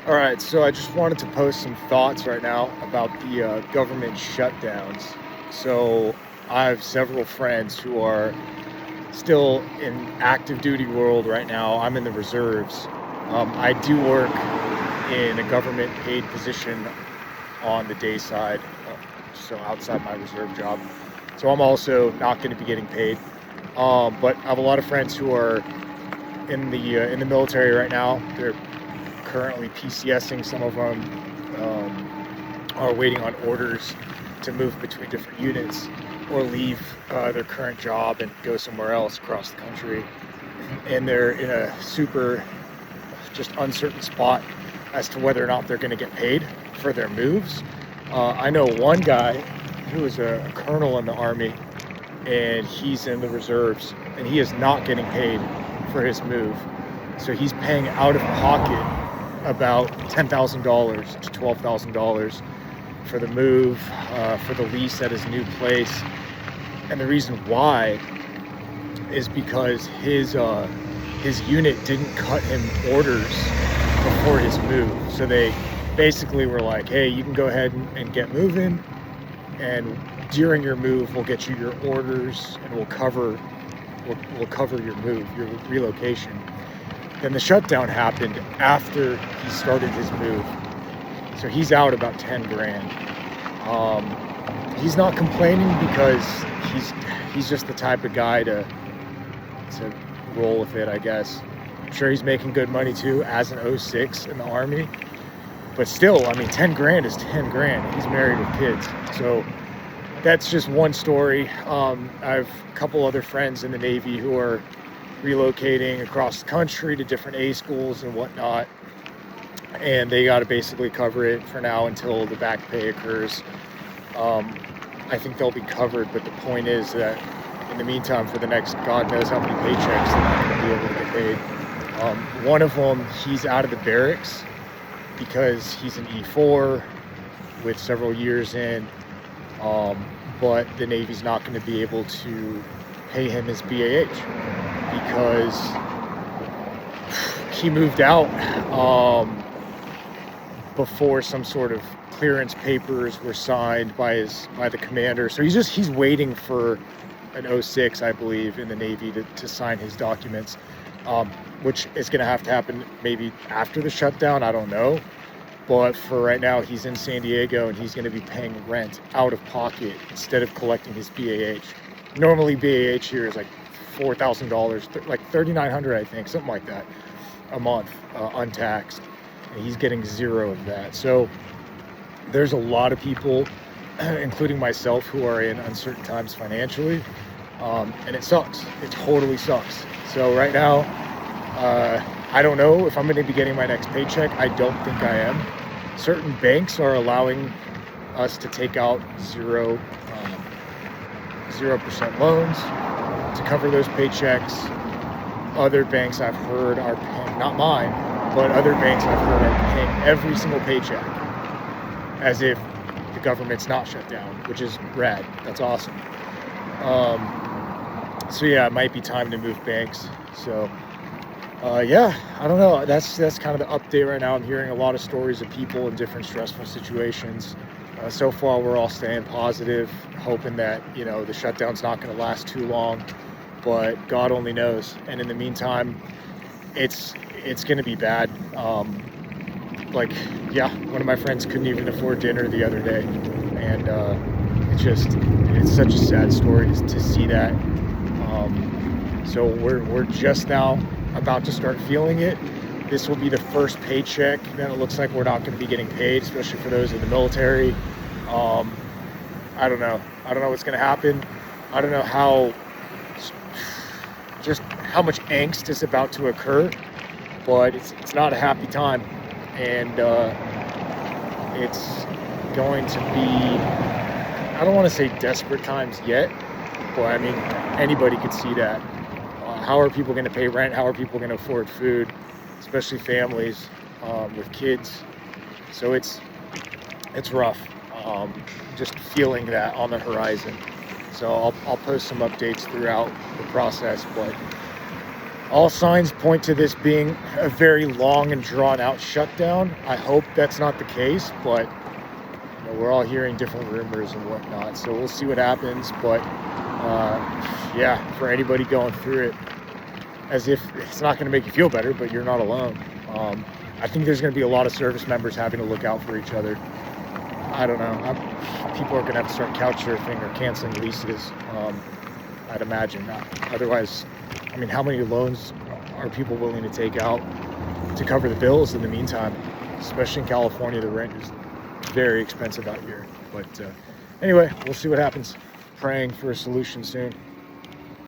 All right, so I just wanted to post some thoughts right now about the government shutdowns. So I have several friends who are still in active duty world right now. I'm in the reserves. I do work in a government paid position on the day side, so outside my reserve job. So I'm also not going to be getting paid. But I have a lot of friends who are in the military right now. They're currently PCSing. Some of them are waiting on orders to move between different units or leave their current job and go somewhere else across the country. And they're in a super just uncertain spot as to whether or not they're going to get paid for their moves. I know one guy who is a colonel in the Army, and he's in the reserves, and he is not getting paid for his move. So he's paying out of pocket about $10,000 to $12,000 for the move, for the lease at his new place. And the reason why is because his unit didn't cut him orders before his move. So they basically were like, hey, you can go ahead and get moving, and during your move we'll get you your orders and we'll cover your move, your relocation. Then the shutdown happened after he started his move. So he's out about 10 grand. He's not complaining because he's just the type of guy to roll with it, I guess. I'm sure he's making good money too as an 06 in the Army. But still, I mean, 10 grand is 10 grand. He's married with kids. So that's just one story. I have a couple other friends in the Navy who are relocating across the country to different A schools and whatnot, and they got to basically cover it for now until the back pay occurs. I think they'll be covered, but the point is that in the meantime, for the next God knows how many paychecks, they're not going to be able to get paid. One of them, he's out of the barracks because he's an E4 with several years in, but the Navy's not going to be able to pay him his BAH because he moved out before some sort of clearance papers were signed by the commander. So he's waiting for an 06, I believe, in the Navy to sign his documents, which is going to have to happen maybe after the shutdown. I don't know. But for right now, he's in San Diego and he's going to be paying rent out of pocket instead of collecting his BAH. Normally BAH here is like $4,000, like $3,900, I think, something like that, a month, untaxed. And he's getting zero of that. So there's a lot of people, including myself, who are in uncertain times financially, and it sucks. It totally sucks. So right now, I don't know if I'm going to be getting my next paycheck. I don't think I am. Certain banks are allowing us to take out 0% loans to cover those paychecks. Other banks I've heard are paying, not mine, but other banks I've heard are paying every single paycheck as if the government's not shut down, which is rad. That's awesome. So yeah, it might be time to move banks. So yeah, I don't know. That's kind of the update right now. I'm hearing a lot of stories of people in different stressful situations. So far, we're all staying positive, hoping that, the shutdown's not going to last too long, but God only knows. And in the meantime, it's going to be bad. One of my friends couldn't even afford dinner the other day, and it's such a sad story to see that. So we're just now about to start feeling it. This will be the first paycheck. Then it looks like we're not going to be getting paid, especially for those in the military. I don't know what's going to happen. I don't know how much angst is about to occur, but it's not a happy time, and it's going to be, I don't want to say desperate times yet, but I mean, anybody could see that. How are people going to pay rent? How are people going to afford food, especially families with kids? So it's rough. Just feeling that on the horizon. So I'll post some updates throughout the process, but All signs point to this being a very long and drawn out shutdown. I hope that's not the case, but we're all hearing different rumors and whatnot, so we'll see what happens. But yeah, for anybody going through it, as if it's not going to make you feel better, but you're not alone. I think there's going to be a lot of service members having to look out for each other. I don't know. People are going to have to start couch surfing or canceling leases, I'd imagine. Otherwise, I mean, how many loans are people willing to take out to cover the bills in the meantime? Especially in California, the rent is very expensive out here. But anyway, we'll see what happens. Praying for a solution soon.